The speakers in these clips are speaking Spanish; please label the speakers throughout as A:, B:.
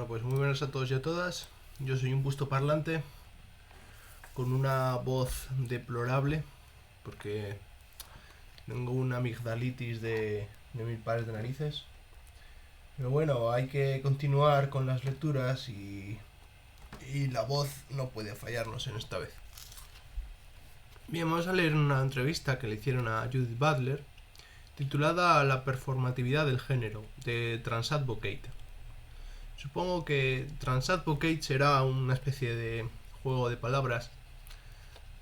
A: Bueno, pues muy buenas a todos y a todas. Yo soy un busto parlante con una voz deplorable porque tengo una amigdalitis de mil pares de narices. Pero bueno, hay que continuar con las lecturas y la voz no puede fallarnos en esta vez. Bien, vamos a leer una entrevista que le hicieron a Judith Butler titulada La performatividad del género, de Transadvocate. Supongo que Transadvocate será una especie de juego de palabras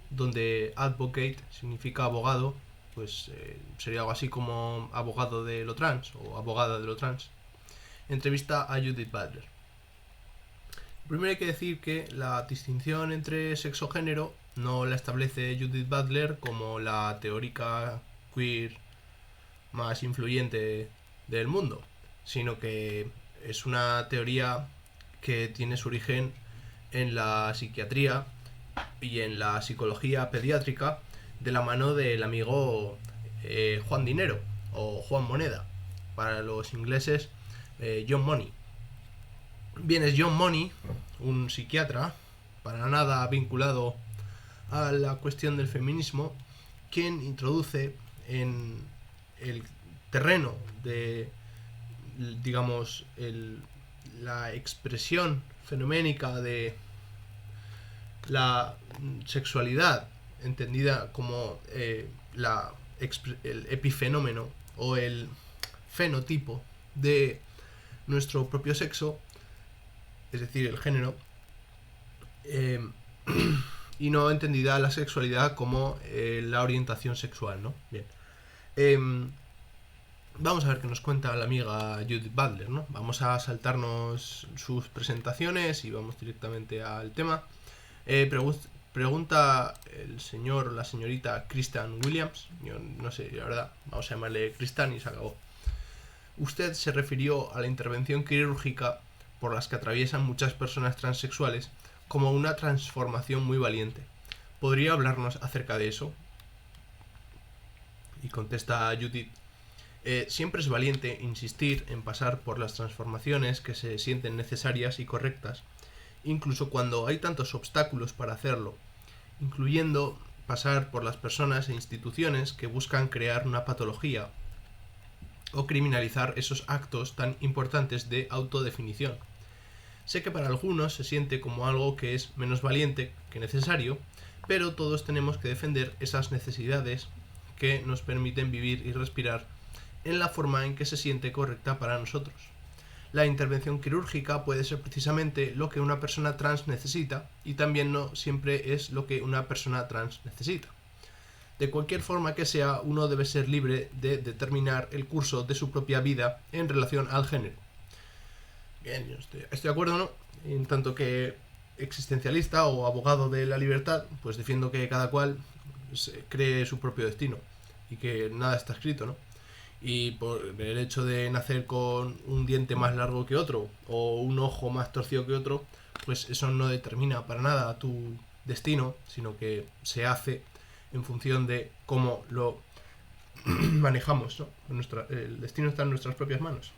A: donde advocate significa abogado, pues sería algo así como abogado de lo trans o abogada de lo trans. Entrevista a Judith Butler. Primero hay que decir que la distinción entre sexo-género no la establece Judith Butler como la teórica queer más influyente del mundo, sino que es una teoría que tiene su origen en la psiquiatría y en la psicología pediátrica de la mano del amigo Juan Dinero o Juan Moneda, para los ingleses John Money. Bien, es John Money, un psiquiatra para nada vinculado a la cuestión del feminismo, quien introduce en el terreno de, digamos, la expresión fenoménica de la sexualidad, entendida como el epifenómeno o el fenotipo de nuestro propio sexo, es decir, el género, y no entendida la sexualidad como la orientación sexual, ¿no? Bien. Vamos a ver qué nos cuenta la amiga Judith Butler, ¿no? Vamos a saltarnos sus presentaciones y vamos directamente al tema. Pregunta el señor o la señorita Kristen Williams, yo no sé, la verdad, vamos a llamarle Kristen y se acabó. Usted se refirió a la intervención quirúrgica por las que atraviesan muchas personas transexuales como una transformación muy valiente. ¿Podría hablarnos acerca de eso? Y contesta Judith: siempre es valiente insistir en pasar por las transformaciones que se sienten necesarias y correctas, incluso cuando hay tantos obstáculos para hacerlo, incluyendo pasar por las personas e instituciones que buscan crear una patología o criminalizar esos actos tan importantes de autodefinición. Sé que para algunos se siente como algo que es menos valiente que necesario, pero todos tenemos que defender esas necesidades que nos permiten vivir y respirar en la forma en que se siente correcta para nosotros. La intervención quirúrgica puede ser precisamente lo que una persona trans necesita, y también no siempre es lo que una persona trans necesita. De cualquier forma que sea, uno debe ser libre de determinar el curso de su propia vida en relación al género. Bien, yo estoy de acuerdo, ¿no? En tanto que existencialista o abogado de la libertad, pues defiendo que cada cual cree su propio destino y que nada está escrito, ¿no? Y por el hecho de nacer con un diente más largo que otro o un ojo más torcido que otro, pues eso no determina para nada tu destino, sino que se hace en función de cómo lo manejamos, ¿no? El destino está en nuestras propias manos,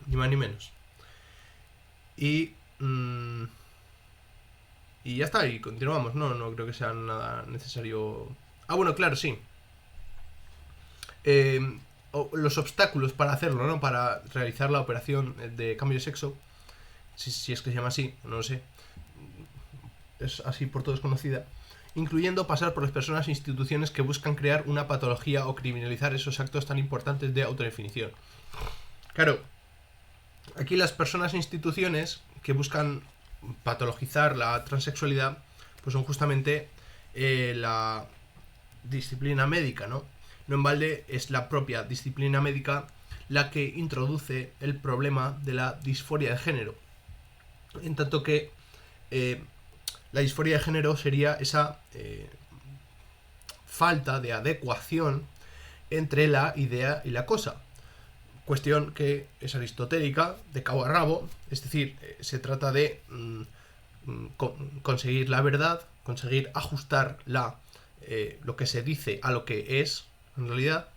A: ni más ni menos. Y ya está, y continuamos, no creo que sea nada necesario. Ah, bueno, claro, sí. Los obstáculos para hacerlo, ¿no? Para realizar la operación de cambio de sexo, si es que se llama así, no lo sé, es así por todos conocida, incluyendo pasar por las personas e instituciones que buscan crear una patología o criminalizar esos actos tan importantes de autodefinición. Claro, aquí las personas e instituciones que buscan patologizar la transexualidad pues son justamente la disciplina médica, ¿no? No en balde es la propia disciplina médica la que introduce el problema de la disforia de género, en tanto que la disforia de género sería esa falta de adecuación entre la idea y la cosa, cuestión que es aristotélica de cabo a rabo, es decir, se trata de conseguir la verdad, conseguir ajustar lo que se dice a lo que es en realidad.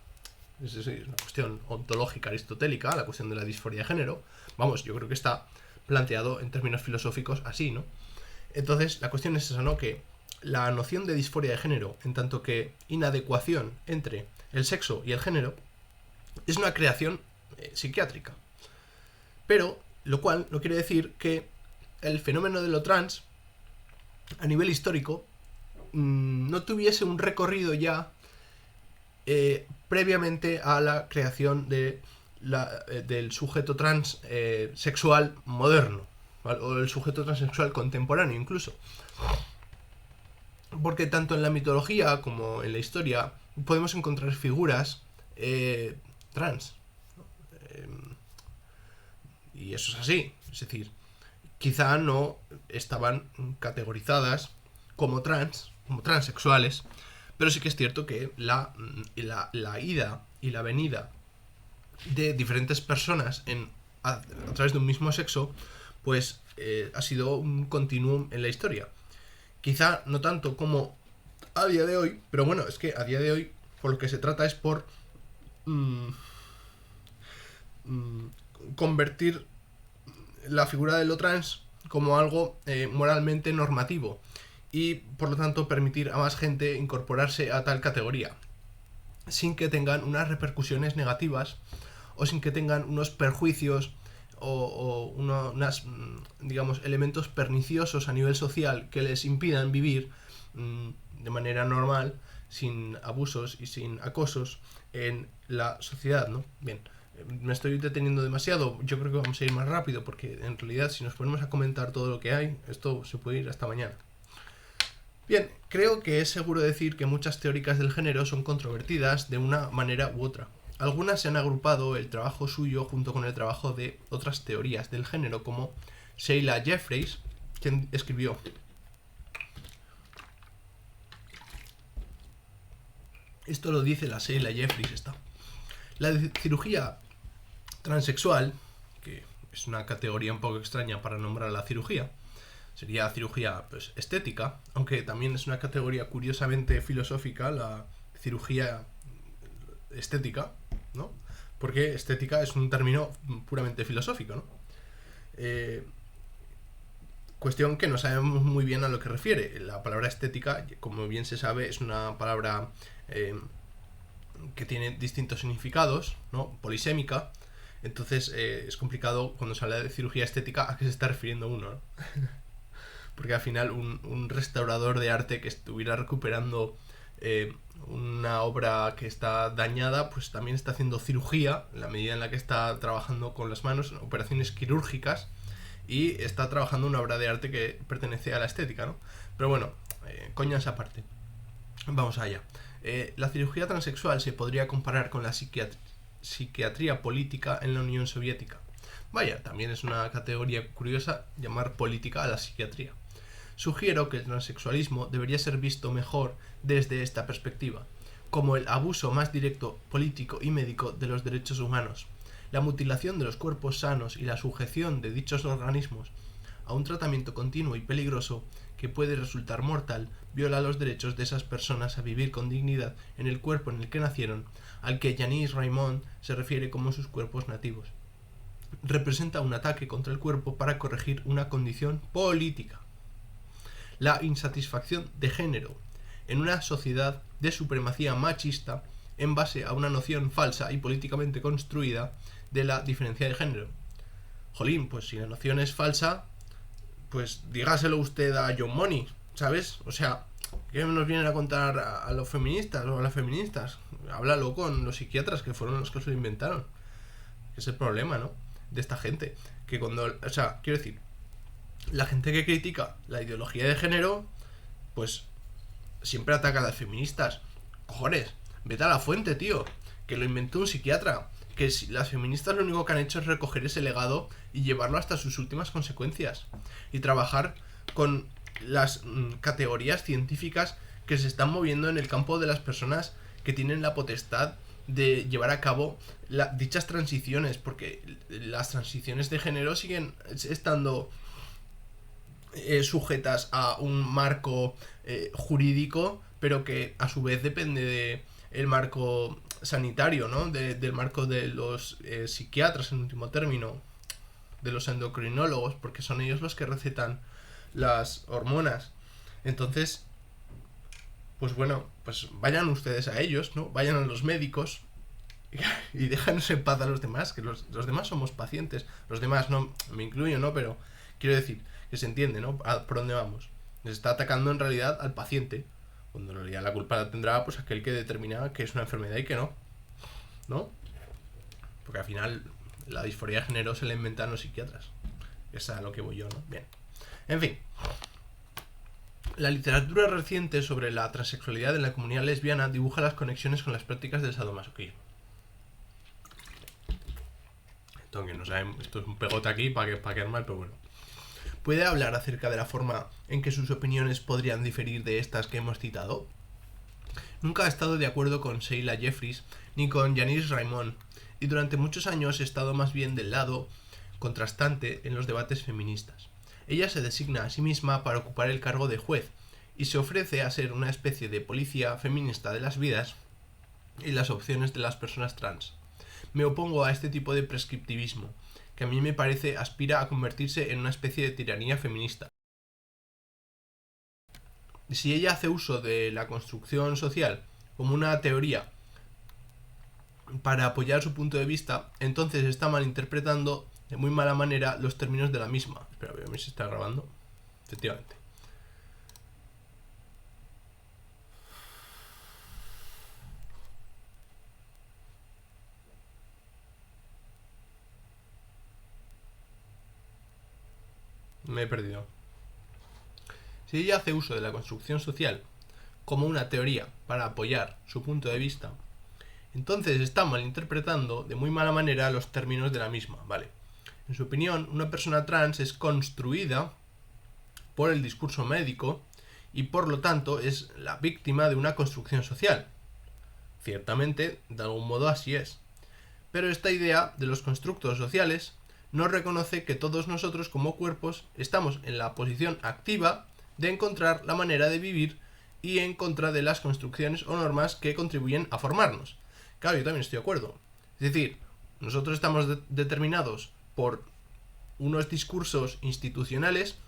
A: Es una cuestión ontológica aristotélica, la cuestión de la disforia de género. Vamos, yo creo que está planteado en términos filosóficos así, ¿no? Entonces, la cuestión es esa, ¿no? Que la noción de disforia de género, en tanto que inadecuación entre el sexo y el género, es una creación psiquiátrica. Pero, lo cual no quiere decir que el fenómeno de lo trans, a nivel histórico, no tuviese un recorrido ya previamente a la creación del sujeto trans sexual moderno, ¿vale? O el sujeto transexual contemporáneo incluso. Porque tanto en la mitología como en la historia podemos encontrar figuras trans. Y eso es así. Es decir, quizá no estaban categorizadas como transexuales, pero sí que es cierto que la ida y la venida de diferentes personas a través de un mismo sexo, pues ha sido un continuum en la historia. Quizá no tanto como a día de hoy, pero bueno, es que a día de hoy por lo que se trata es por convertir la figura de lo trans como algo moralmente normativo y por lo tanto permitir a más gente incorporarse a tal categoría sin que tengan unas repercusiones negativas o sin que tengan unos perjuicios o unos, digamos, elementos perniciosos a nivel social que les impidan vivir de manera normal, sin abusos y sin acosos en la sociedad, ¿no? Bien, me estoy deteniendo demasiado, yo creo que vamos a ir más rápido porque en realidad si nos ponemos a comentar todo lo que hay, esto se puede ir hasta mañana. Bien, creo que es seguro decir que muchas teóricas del género son controvertidas de una manera u otra. Algunas se han agrupado el trabajo suyo junto con el trabajo de otras teorías del género como Sheila Jeffreys, quien escribió esto lo dice la Sheila Jeffreys esta. La cirugía transexual, que es una categoría un poco extraña para nombrar la cirugía, sería cirugía pues, estética, aunque también es una categoría curiosamente filosófica, la cirugía estética, ¿no? Porque estética es un término puramente filosófico, ¿no? Cuestión que no sabemos muy bien a lo que refiere. La palabra estética, como bien se sabe, es una palabra que tiene distintos significados, ¿no? Polisémica. Entonces es complicado cuando se habla de cirugía estética a qué se está refiriendo uno, ¿no? Porque al final un restaurador de arte que estuviera recuperando una obra que está dañada, pues también está haciendo cirugía, en la medida en la que está trabajando con las manos, operaciones quirúrgicas, y está trabajando una obra de arte que pertenece a la estética, ¿no? Pero bueno, coñas aparte. Vamos allá. La cirugía transexual se podría comparar con la psiquiatría política en la Unión Soviética. Vaya, también es una categoría curiosa llamar política a la psiquiatría. Sugiero que el transexualismo debería ser visto mejor desde esta perspectiva, como el abuso más directo, político y médico de los derechos humanos, la mutilación de los cuerpos sanos y la sujeción de dichos organismos a un tratamiento continuo y peligroso que puede resultar mortal, viola los derechos de esas personas a vivir con dignidad en el cuerpo en el que nacieron, al que Yanis Raymond se refiere como sus cuerpos nativos. Representa un ataque contra el cuerpo para corregir una condición política. La insatisfacción de género en una sociedad de supremacía machista en base a una noción falsa y políticamente construida de la diferencia de género. Jolín, pues si la noción es falsa, pues dígaselo usted a John Money, ¿sabes? O sea, ¿qué nos vienen a contar a los feministas o a las feministas? Háblalo con los psiquiatras que fueron los que se lo inventaron. Es el problema, ¿no? De esta gente. Que cuando, o sea, quiero decir, la gente que critica la ideología de género, pues siempre ataca a las feministas. Cojones, vete a la fuente, tío. Que lo inventó un psiquiatra. Que las feministas lo único que han hecho es recoger ese legado y llevarlo hasta sus últimas consecuencias. Y trabajar con las categorías científicas que se están moviendo en el campo de las personas que tienen la potestad de llevar a cabo dichas transiciones. Porque las transiciones de género siguen estando sujetas a un marco jurídico, pero que a su vez depende de el marco sanitario, ¿no? Del marco de los psiquiatras en último término. de los endocrinólogos, porque son ellos los que recetan las hormonas. Entonces, pues bueno, pues vayan ustedes a ellos, ¿no? Vayan a los médicos y déjanos en paz a los demás, que los demás somos pacientes. Los demás, no, me incluyo, ¿no? Pero quiero decir, que se entiende, ¿no? ¿Por dónde vamos? Les está atacando en realidad al paciente, cuando en realidad la culpa la tendrá pues aquel que determina que es una enfermedad y que no, ¿no? Porque al final la disforia de género se la inventan los psiquiatras. Es a lo que voy yo, ¿no? Bien. En fin. La literatura reciente sobre la transexualidad en la comunidad lesbiana dibuja las conexiones con las prácticas del sadomasoquismo. Esto que no saben, esto es un pegote aquí para quedar mal, pero bueno. ¿Puede hablar acerca de la forma en que sus opiniones podrían diferir de estas que hemos citado? Nunca he estado de acuerdo con Sheila Jeffries ni con Janice Raymond, y durante muchos años he estado más bien del lado contrastante en los debates feministas. Ella se designa a sí misma para ocupar el cargo de juez y se ofrece a ser una especie de policía feminista de las vidas y las opciones de las personas trans. Me opongo a este tipo de prescriptivismo, que a mí me parece aspira a convertirse en una especie de tiranía feminista. Si ella hace uso de la construcción social como una teoría para apoyar su punto de vista, entonces está malinterpretando de muy mala manera los términos de la misma. Espera, a ver si está grabando. Efectivamente. Me he perdido. Si ella hace uso de la construcción social como una teoría para apoyar su punto de vista, entonces está malinterpretando de muy mala manera los términos de la misma, ¿vale? En su opinión, una persona trans es construida por el discurso médico y por lo tanto es la víctima de una construcción social. Ciertamente, de algún modo así es. Pero esta idea de los constructos sociales no reconoce que todos nosotros como cuerpos estamos en la posición activa de encontrar la manera de vivir y en contra de las construcciones o normas que contribuyen a formarnos. Claro, yo también estoy de acuerdo. Es decir, nosotros estamos determinados por unos discursos institucionales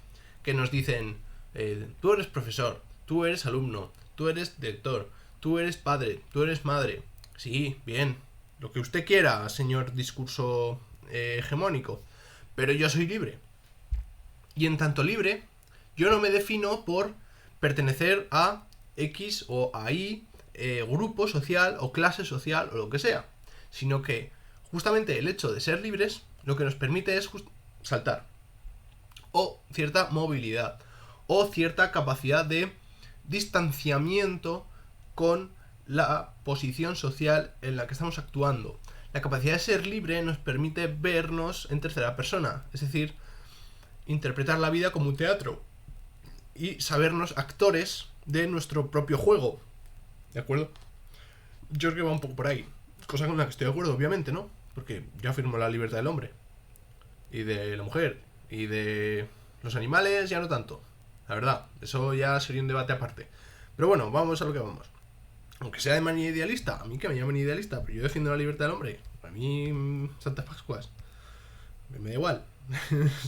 A: que nos dicen tú eres profesor, tú eres alumno, tú eres director, tú eres padre, tú eres madre. Sí, bien, lo que usted quiera, señor discurso hegemónico, pero yo soy libre. Y en tanto libre, yo no me defino por pertenecer a X o a Y grupo social o clase social o lo que sea, sino que justamente el hecho de ser libres lo que nos permite es saltar, o cierta movilidad, o cierta capacidad de distanciamiento con la posición social en la que estamos actuando. La capacidad de ser libre nos permite vernos en tercera persona, es decir, interpretar la vida como un teatro y sabernos actores de nuestro propio juego. ¿De acuerdo? Yo creo que va un poco por ahí. Cosa con la que estoy de acuerdo, obviamente, ¿no? Porque yo afirmo la libertad del hombre. Y de la mujer. Y de los animales ya no tanto. La verdad, eso ya sería un debate aparte. Pero bueno, vamos a lo que vamos. Aunque sea de manera idealista, a mí que me llamen idealista, pero yo defiendo la libertad del hombre. Para mí, Santas Pascuas. Me da igual.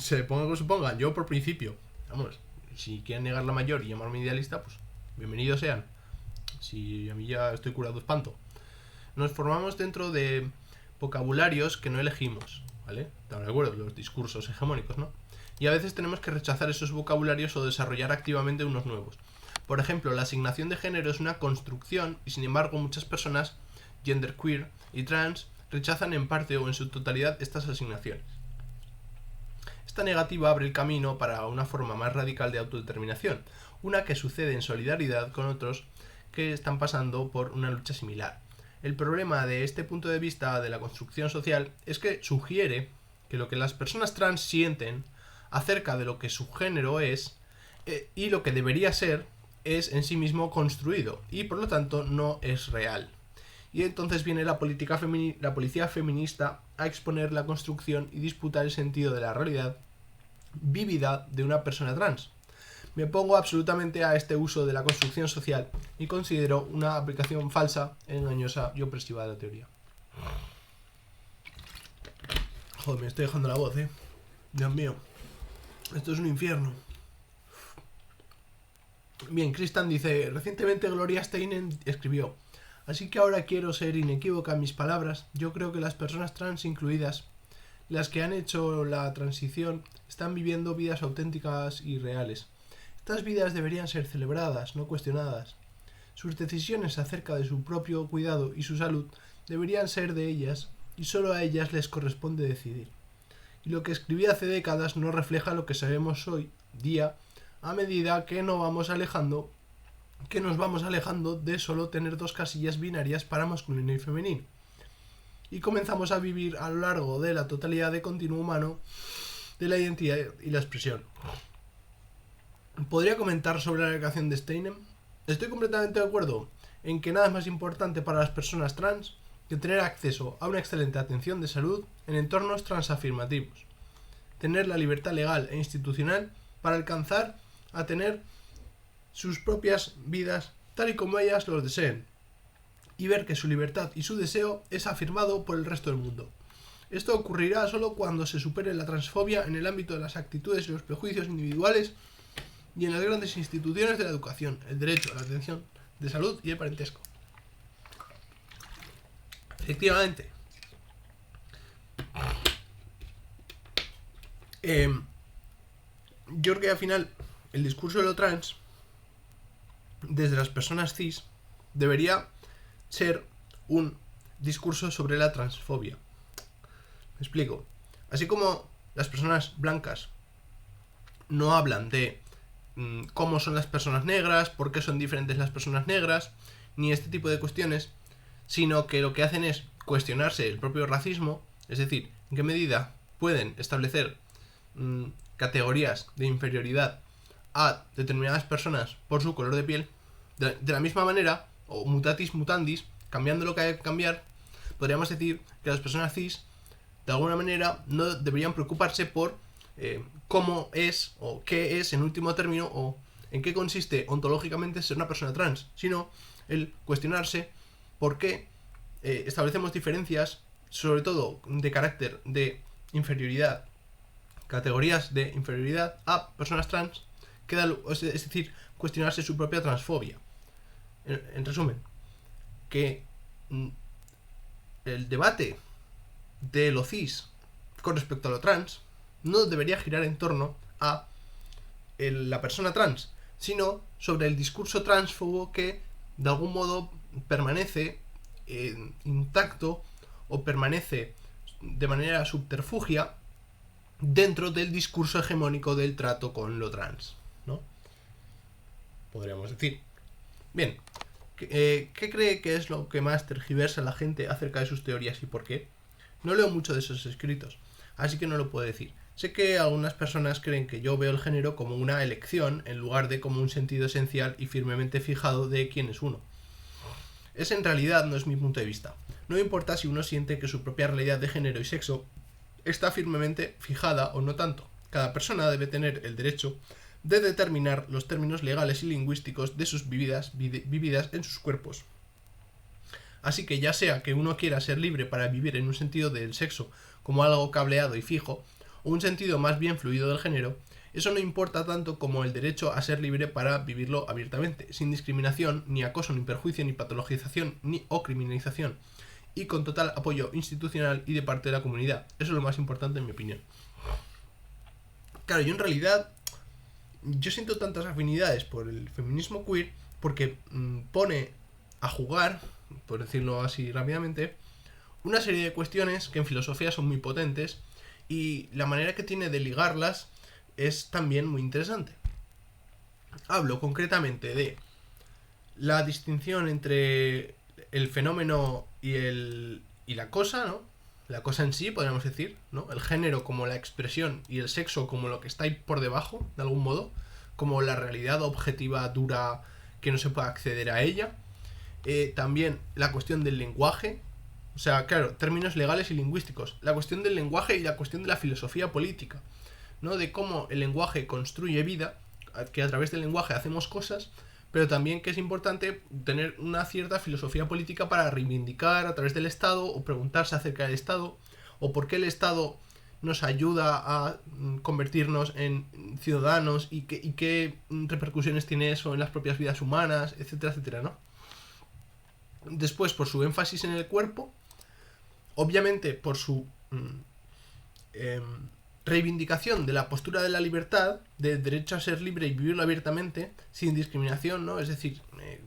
A: Se ponga como se ponga. Yo por principio. Vamos, si quieren negar la mayor y llamarme idealista, pues bienvenidos sean. Si a mí ya estoy curado de espanto. Nos formamos dentro de vocabularios que no elegimos, ¿vale? ¿Estamos de acuerdo? Los discursos hegemónicos, ¿no? Y a veces tenemos que rechazar esos vocabularios o desarrollar activamente unos nuevos. Por ejemplo, la asignación de género es una construcción y sin embargo muchas personas genderqueer y trans rechazan en parte o en su totalidad estas asignaciones. Esta negativa abre el camino para una forma más radical de autodeterminación, una que sucede en solidaridad con otros que están pasando por una lucha similar. El problema de este punto de vista de la construcción social es que sugiere que lo que las personas trans sienten acerca de lo que su género es y lo que debería ser es en sí mismo construido y por lo tanto no es real. Y entonces viene la policía feminista a exponer la construcción y disputar el sentido de la realidad vívida de una persona trans. Me opongo absolutamente a este uso de la construcción social y considero una aplicación falsa, engañosa y opresiva de la teoría. Joder, me estoy dejando la voz, Dios mío, esto es un infierno. Bien, Christian dice, recientemente Gloria Steinem escribió, así que ahora quiero ser inequívoca en mis palabras, yo creo que las personas trans incluidas, las que han hecho la transición, están viviendo vidas auténticas y reales. Estas vidas deberían ser celebradas, no cuestionadas. Sus decisiones acerca de su propio cuidado y su salud deberían ser de ellas, y solo a ellas les corresponde decidir. Y lo que escribí hace décadas no refleja lo que sabemos hoy día, a medida que nos vamos alejando de solo tener dos casillas binarias para masculino y femenino. Y comenzamos a vivir a lo largo de la totalidad de continuo humano de la identidad y la expresión. ¿Podría comentar sobre la declaración de Steinem? Estoy completamente de acuerdo en que nada es más importante para las personas trans que tener acceso a una excelente atención de salud en entornos transafirmativos, tener la libertad legal e institucional para alcanzar a tener sus propias vidas tal y como ellas los deseen, y ver que su libertad y su deseo es afirmado por el resto del mundo. Esto ocurrirá solo cuando se supere la transfobia en el ámbito de las actitudes y los prejuicios individuales y en las grandes instituciones de la educación, el derecho a la atención de salud y el parentesco. Efectivamente. Yo creo que al final el discurso de lo trans, desde las personas cis, debería ser un discurso sobre la transfobia. Me explico. Así como las personas blancas no hablan de cómo son las personas negras, por qué son diferentes las personas negras, ni este tipo de cuestiones, sino que lo que hacen es cuestionarse el propio racismo, es decir, en qué medida pueden establecer categorías de inferioridad a determinadas personas por su color de piel, de la misma manera, o mutatis mutandis, cambiando lo que hay que cambiar, podríamos decir que las personas cis, de alguna manera, no deberían preocuparse por cómo es, o qué es, en último término, o en qué consiste ontológicamente ser una persona trans, sino el cuestionarse por qué establecemos diferencias, sobre todo de carácter de inferioridad, categorías de inferioridad a personas trans, es decir, cuestionarse su propia transfobia. En resumen, que el debate de lo cis con respecto a lo trans no debería girar en torno a la persona trans, sino sobre el discurso transfobo que de algún modo permanece intacto o permanece de manera subterfugia dentro del discurso hegemónico del trato con lo trans, ¿no? Podríamos decir. Bien, ¿qué cree que es lo que más tergiversa la gente acerca de sus teorías y por qué? No leo mucho de esos escritos, así que no lo puedo decir. Sé que algunas personas creen que yo veo el género como una elección en lugar de como un sentido esencial y firmemente fijado de quién es uno. Ese en realidad no es mi punto de vista. No importa si uno siente que su propia realidad de género y sexo está firmemente fijada o no tanto. Cada persona debe tener el derecho de determinar los términos legales y lingüísticos de sus vividas en sus cuerpos. Así que ya sea que uno quiera ser libre para vivir en un sentido del sexo como algo cableado y fijo, o un sentido más bien fluido del género, eso no importa tanto como el derecho a ser libre para vivirlo abiertamente, sin discriminación, ni acoso, ni perjuicio, ni patologización, ni o criminalización, y con total apoyo institucional y de parte de la comunidad. Eso es lo más importante en mi opinión. Claro, yo en realidad yo siento tantas afinidades por el feminismo queer porque pone a jugar, por decirlo así rápidamente, una serie de cuestiones que en filosofía son muy potentes y la manera que tiene de ligarlas es también muy interesante. Hablo concretamente de la distinción entre el fenómeno y la cosa, ¿no? La cosa en sí, podríamos decir, ¿no? El género como la expresión y el sexo como lo que está ahí por debajo, de algún modo, como la realidad objetiva, dura, que no se puede acceder a ella. También la cuestión del lenguaje, o sea, claro, términos legales y lingüísticos, la cuestión del lenguaje y la cuestión de la filosofía política, ¿no? De cómo el lenguaje construye vida, que a través del lenguaje hacemos cosas, pero también que es importante tener una cierta filosofía política para reivindicar a través del Estado o preguntarse acerca del Estado o por qué el Estado nos ayuda a convertirnos en ciudadanos y qué repercusiones tiene eso en las propias vidas humanas, etcétera, etcétera, ¿no? Después, por su énfasis en el cuerpo, obviamente por su reivindicación de la postura de la libertad, del derecho a ser libre y vivirlo abiertamente, sin discriminación, ¿no? Es decir,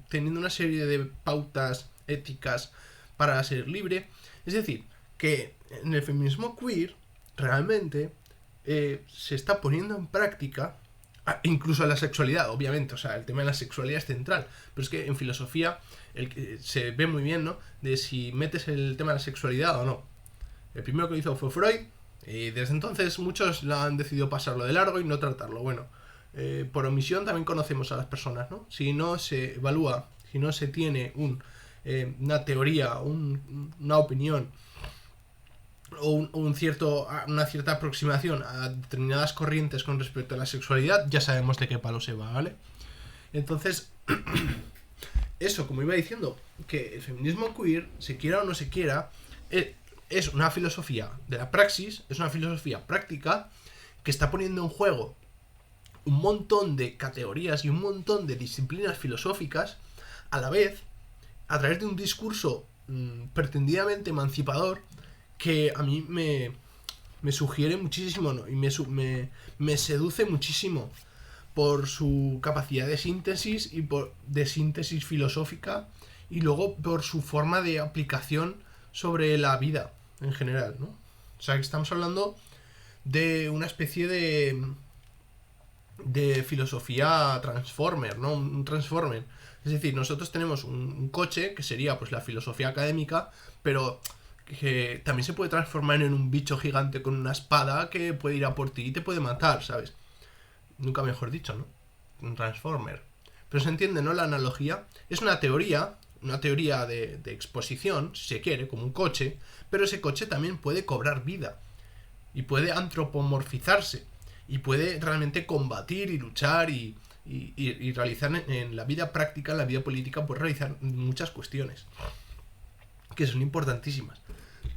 A: teniendo una serie de pautas éticas para ser libre. Es decir, que en el feminismo queer realmente se está poniendo en práctica, incluso la sexualidad, obviamente, o sea, el tema de la sexualidad es central, pero es que en filosofía se ve muy bien, ¿no? De si metes el tema de la sexualidad o no. El primero que lo hizo fue Freud, y desde entonces muchos han decidido pasarlo de largo y no tratarlo. Bueno, por omisión también conocemos a las personas, ¿no? Si no se evalúa, si no se tiene una teoría, una opinión o una cierta aproximación a determinadas corrientes con respecto a la sexualidad, ya sabemos de qué palo se va, ¿vale? Entonces, eso, como iba diciendo, que el feminismo queer, se quiera o no se quiera, es una filosofía de la praxis, es una filosofía práctica que está poniendo en juego un montón de categorías y un montón de disciplinas filosóficas a la vez, a través de un discurso pretendidamente emancipador que a mí me sugiere muchísimo, ¿no? Y me seduce muchísimo por su capacidad de síntesis y de síntesis filosófica, y luego por su forma de aplicación sobre la vida en general, ¿no? O sea, que estamos hablando de una especie de filosofía transformer, ¿no? Un transformer. Es decir, nosotros tenemos un coche que sería pues la filosofía académica, pero que también se puede transformar en un bicho gigante con una espada que puede ir a por ti y te puede matar, ¿sabes? Nunca mejor dicho, ¿no? Un transformer. Pero se entiende, ¿no? La analogía es una teoría de exposición, si se quiere, como un coche, pero ese coche también puede cobrar vida y puede antropomorfizarse y puede realmente combatir y luchar y realizar en la vida práctica, en la vida política, pues realizar muchas cuestiones que son importantísimas.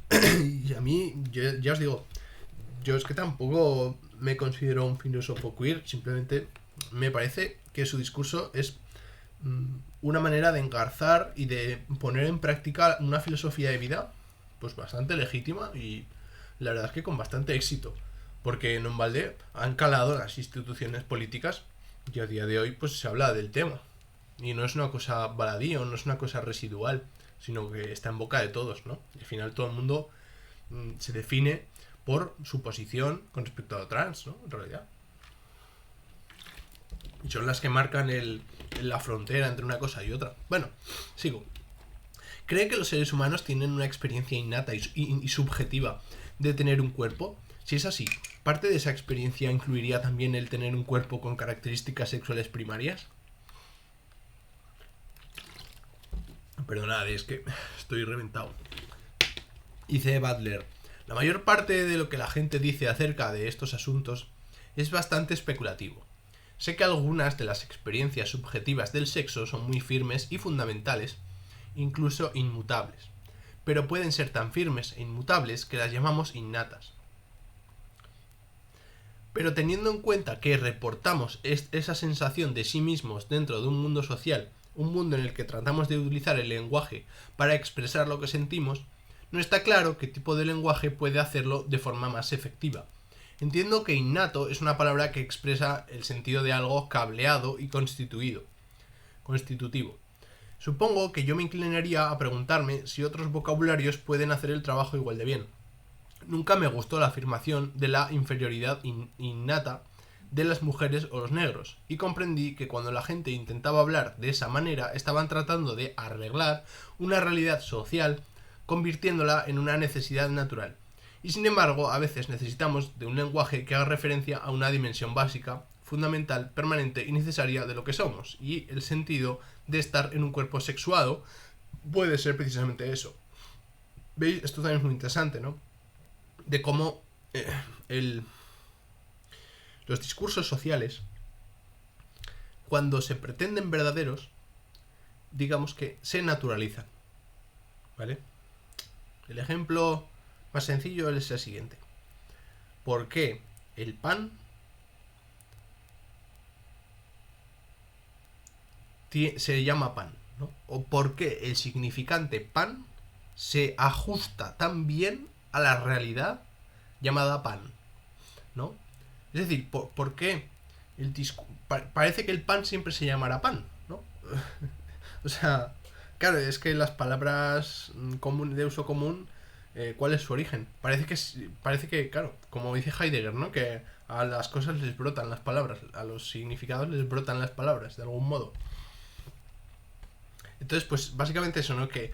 A: Y a mí, ya os digo, yo es que tampoco me considero un filósofo queer, simplemente me parece que su discurso es una manera de engarzar y de poner en práctica una filosofía de vida pues bastante legítima, y la verdad es que con bastante éxito, porque no en balde han calado las instituciones políticas y a día de hoy pues se habla del tema, y no es una cosa baladí o no es una cosa residual, sino que está en boca de todos, ¿no? Y al final todo el mundo se define por su posición con respecto a lo trans, ¿no? En realidad. Y son las que marcan la frontera entre una cosa y otra. Bueno, sigo. ¿Cree que los seres humanos tienen una experiencia innata y subjetiva de tener un cuerpo? Si es así, ¿parte de esa experiencia incluiría también el tener un cuerpo con características sexuales primarias? Perdonad, es que estoy reventado. Dice Butler: la mayor parte de lo que la gente dice acerca de estos asuntos es bastante especulativo. Sé que algunas de las experiencias subjetivas del sexo son muy firmes y fundamentales, incluso inmutables, pero pueden ser tan firmes e inmutables que las llamamos innatas. Pero teniendo en cuenta que reportamos esa sensación de sí mismos dentro de un mundo social, un mundo en el que tratamos de utilizar el lenguaje para expresar lo que sentimos, no está claro qué tipo de lenguaje puede hacerlo de forma más efectiva. Entiendo que innato es una palabra que expresa el sentido de algo cableado y constitutivo. Supongo que yo me inclinaría a preguntarme si otros vocabularios pueden hacer el trabajo igual de bien. Nunca me gustó la afirmación de la inferioridad innata de las mujeres o los negros, y comprendí que cuando la gente intentaba hablar de esa manera estaban tratando de arreglar una realidad social, convirtiéndola en una necesidad natural. Y sin embargo, a veces necesitamos de un lenguaje que haga referencia a una dimensión básica, fundamental, permanente y necesaria de lo que somos, y el sentido de estar en un cuerpo sexuado puede ser precisamente eso. ¿Veis? Esto también es muy interesante, ¿no? De cómo los discursos sociales, cuando se pretenden verdaderos, digamos que se naturalizan, ¿vale? El ejemplo más sencillo es el siguiente. por qué el pan se llama pan, ¿no? O por qué el significante pan se ajusta tan bien a la realidad llamada pan, ¿no? Es decir, ¿por qué parece que el pan siempre se llamará pan, ¿no? O sea, claro, es que las palabras de uso común, ¿cuál es su origen? Parece que, claro, como dice Heidegger, ¿no? Que a las cosas les brotan las palabras, a los significados les brotan las palabras, de algún modo. Entonces, pues básicamente eso, ¿no? Que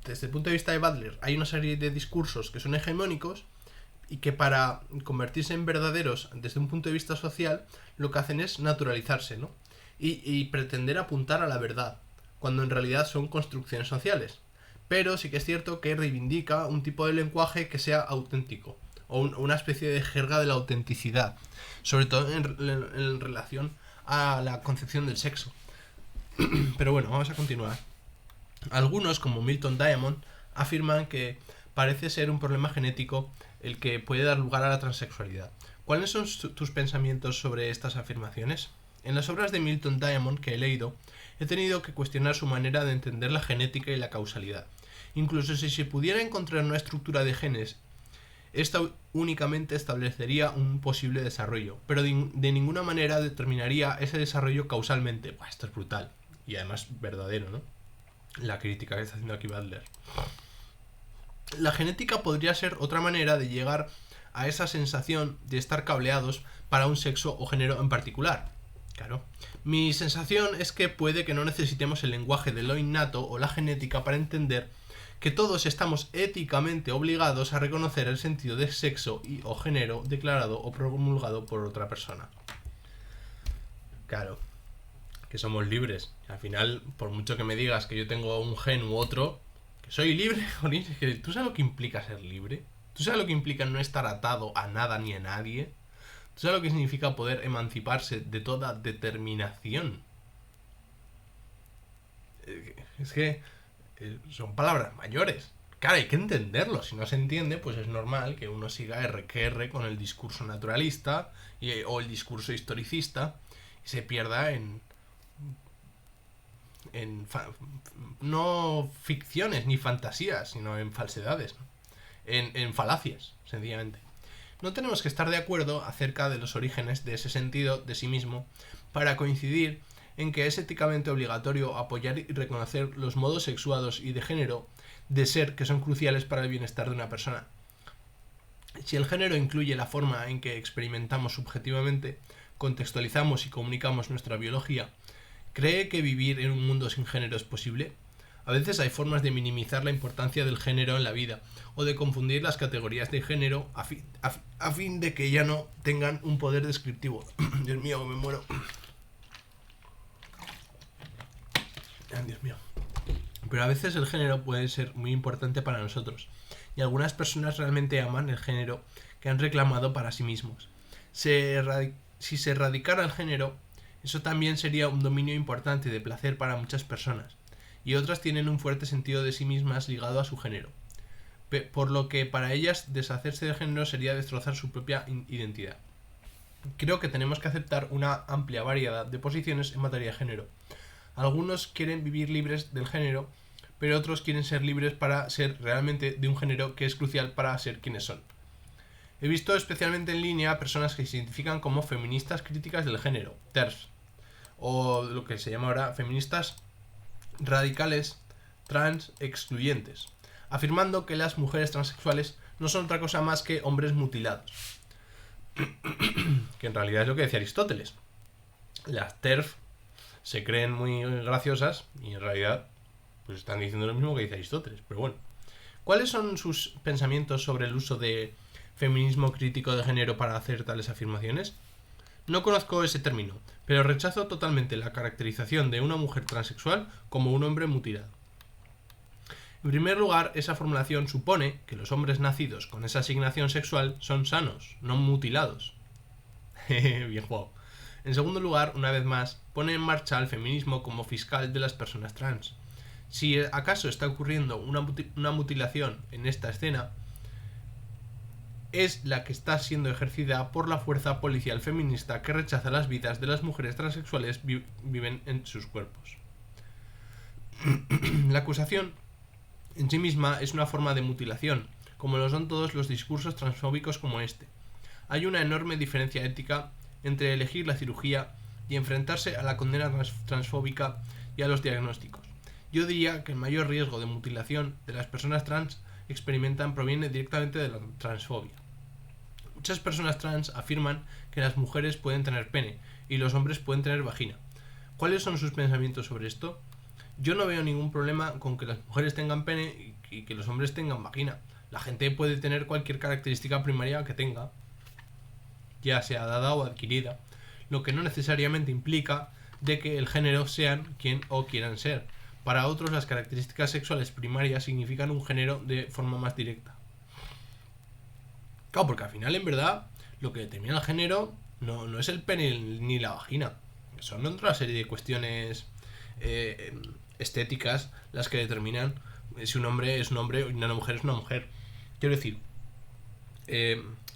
A: desde el punto de vista de Butler hay una serie de discursos que son hegemónicos y que para convertirse en verdaderos desde un punto de vista social lo que hacen es naturalizarse, ¿no? Y pretender apuntar a la verdad, cuando en realidad son construcciones sociales. Pero sí que es cierto que reivindica un tipo de lenguaje que sea auténtico, o una especie de jerga de la autenticidad, sobre todo en relación a la concepción del sexo. Pero bueno, vamos a continuar. Algunos, como Milton Diamond, afirman que parece ser un problema genético el que puede dar lugar a la transexualidad. ¿Cuáles son tus pensamientos sobre estas afirmaciones? En las obras de Milton Diamond que he leído, he tenido que cuestionar su manera de entender la genética y la causalidad. Incluso si se pudiera encontrar una estructura de genes, esta únicamente establecería un posible desarrollo, pero de ninguna manera determinaría ese desarrollo causalmente. Buah, esto es brutal y además verdadero, ¿no? La crítica que está haciendo aquí Butler. La genética podría ser otra manera de llegar a esa sensación de estar cableados para un sexo o género en particular. Claro. Mi sensación es que puede que no necesitemos el lenguaje de lo innato o la genética para entender que todos estamos éticamente obligados a reconocer el sentido de sexo o género declarado o promulgado por otra persona. Claro, que somos libres. Al final, por mucho que me digas que yo tengo un gen u otro, que soy libre, joder, ¿tú sabes lo que implica ser libre? ¿Tú sabes lo que implica no estar atado a nada ni a nadie? ¿Tú sabes lo que significa poder emanciparse de toda determinación? Es que son palabras mayores. Claro, hay que entenderlo. Si no se entiende, pues es normal que uno siga R con el discurso naturalista o el discurso historicista y se pierda no ficciones ni fantasías, sino en falsedades, ¿no? En falacias, sencillamente. No tenemos que estar de acuerdo acerca de los orígenes de ese sentido de sí mismo para coincidir en que es éticamente obligatorio apoyar y reconocer los modos sexuados y de género de ser que son cruciales para el bienestar de una persona. Si el género incluye la forma en que experimentamos subjetivamente, contextualizamos y comunicamos nuestra biología, ¿cree que vivir en un mundo sin género es posible? A veces hay formas de minimizar la importancia del género en la vida o de confundir las categorías de género a fin de que ya no tengan un poder descriptivo. Dios mío, me muero. Dios mío. Pero a veces el género puede ser muy importante para nosotros y algunas personas realmente aman el género que han reclamado para sí mismos. Si se erradicara el género, eso también sería un dominio importante de placer para muchas personas, y otras tienen un fuerte sentido de sí mismas ligado a su género, por lo que para ellas deshacerse del género sería destrozar su propia identidad. Creo que tenemos que aceptar una amplia variedad de posiciones en materia de género. Algunos quieren vivir libres del género, pero otros quieren ser libres para ser realmente de un género que es crucial para ser quienes son. He visto especialmente en línea personas que se identifican como feministas críticas del género, TERFs, o lo que se llama ahora feministas radicales trans excluyentes, afirmando que las mujeres transexuales no son otra cosa más que hombres mutilados. Que en realidad es lo que decía Aristóteles. Las TERF se creen muy graciosas y en realidad pues están diciendo lo mismo que dice Aristóteles. Pero bueno, ¿cuáles son sus pensamientos sobre el uso de feminismo crítico de género para hacer tales afirmaciones? No conozco ese término, pero rechazo totalmente la caracterización de una mujer transexual como un hombre mutilado. En primer lugar, esa formulación supone que los hombres nacidos con esa asignación sexual son sanos, no mutilados. Bien jugado. En segundo lugar, una vez más, pone en marcha al feminismo como fiscal de las personas trans. Si acaso está ocurriendo una mutilación en esta escena, es la que está siendo ejercida por la fuerza policial feminista que rechaza las vidas de las mujeres transexuales viven en sus cuerpos. La acusación en sí misma es una forma de mutilación, como lo son todos los discursos transfóbicos como este. Hay una enorme diferencia ética entre elegir la cirugía y enfrentarse a la condena transfóbica y a los diagnósticos. Yo diría que el mayor riesgo de mutilación de las personas trans experimentan proviene directamente de la transfobia. Muchas personas trans afirman que las mujeres pueden tener pene y los hombres pueden tener vagina. ¿Cuáles son sus pensamientos sobre esto? Yo no veo ningún problema con que las mujeres tengan pene y que los hombres tengan vagina. La gente puede tener cualquier característica primaria que tenga, ya sea dada o adquirida, lo que no necesariamente implica de que el género sean quien o quieran ser. Para otros, las características sexuales primarias significan un género de forma más directa. Claro, porque al final, en verdad, lo que determina el género no es el pene ni la vagina. Son otra serie de cuestiones estéticas las que determinan si un hombre es un hombre y una mujer es una mujer. Quiero decir,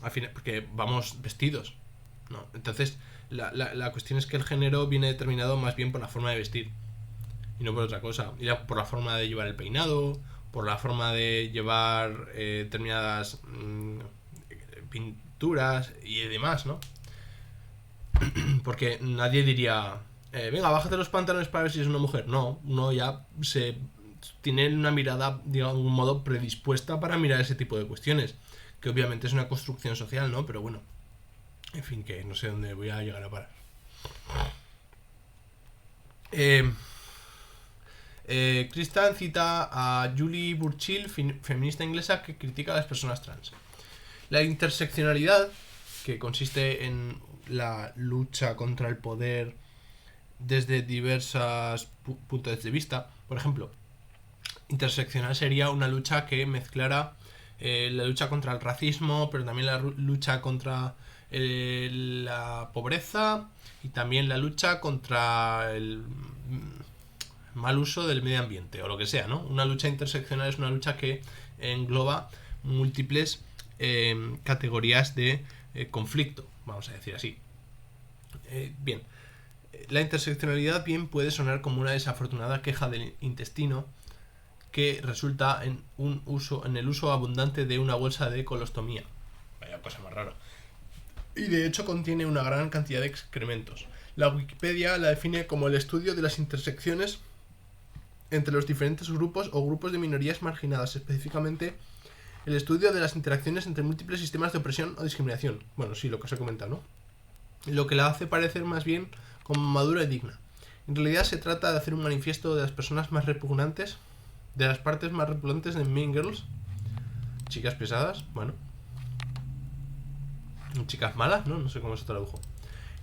A: al final, porque vamos vestidos, ¿no? Entonces, la cuestión es que el género viene determinado más bien por la forma de vestir y no por otra cosa. Y por la forma de llevar el peinado, por la forma de llevar determinadas pinturas y demás, ¿no? Porque nadie diría, venga, bájate los pantalones para ver si es una mujer. No, uno ya se tiene una mirada, de algún modo, predispuesta para mirar ese tipo de cuestiones, que obviamente es una construcción social, ¿no? Pero bueno, en fin, que no sé dónde voy a llegar a parar. Kristen cita a Julie Burchill, feminista inglesa, que critica a las personas trans. La interseccionalidad, que consiste en la lucha contra el poder desde diversos puntos de vista. Por ejemplo, interseccional sería una lucha que mezclara la lucha contra el racismo, pero también la lucha contra la pobreza y también la lucha contra el mal uso del medio ambiente o lo que sea, ¿no? Una lucha interseccional es una lucha que engloba múltiples categorías de conflicto, vamos a decir así. Bien, la interseccionalidad bien puede sonar como una desafortunada queja del intestino que resulta en el uso abundante de una bolsa de colostomía. Vaya cosa más rara. Y de hecho contiene una gran cantidad de excrementos. La Wikipedia la define como el estudio de las intersecciones entre los diferentes grupos o grupos de minorías marginadas, específicamente el estudio de las interacciones entre múltiples sistemas de opresión o discriminación. Bueno, sí, lo que os he comentado, ¿no? Lo que la hace parecer más bien como madura y digna. En realidad se trata de hacer un manifiesto de las personas más repugnantes, de las partes más repugnantes de Mean Girls. Chicas pesadas, bueno. Chicas malas, ¿no? No sé cómo se tradujo.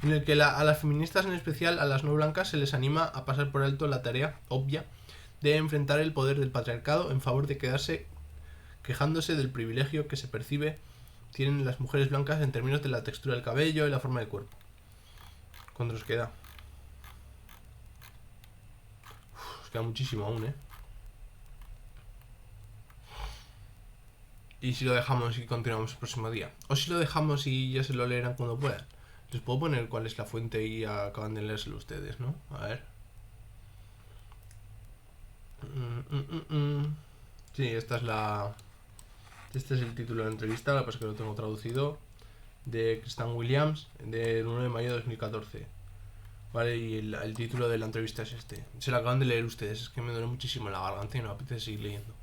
A: En el que a las feministas, en especial a las no blancas, se les anima a pasar por alto la tarea obvia de enfrentar el poder del patriarcado en favor de quedarse quejándose del privilegio que se percibe tienen las mujeres blancas en términos de la textura del cabello y la forma del cuerpo. ¿Cuánto nos queda? Nos queda muchísimo aún, ¿eh? ¿Y si lo dejamos y continuamos el próximo día? ¿O si lo dejamos y ya se lo leerán cuando puedan? Les puedo poner cuál es la fuente y acaban de leérselo ustedes, ¿no? A ver. Sí, esta es la... Este es el título de la entrevista, lo que pasa es que lo tengo traducido, de Kristen Williams, del 1 de mayo de 2014. Vale, y el título de la entrevista es este. Se lo acaban de leer ustedes, es que me duele muchísimo la garganta y no me apetece seguir leyendo.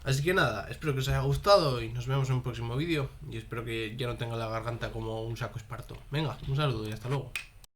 A: Así que nada, espero que os haya gustado y nos vemos en un próximo vídeo. Y espero que ya no tenga la garganta como un saco esparto. Venga, un saludo y hasta luego.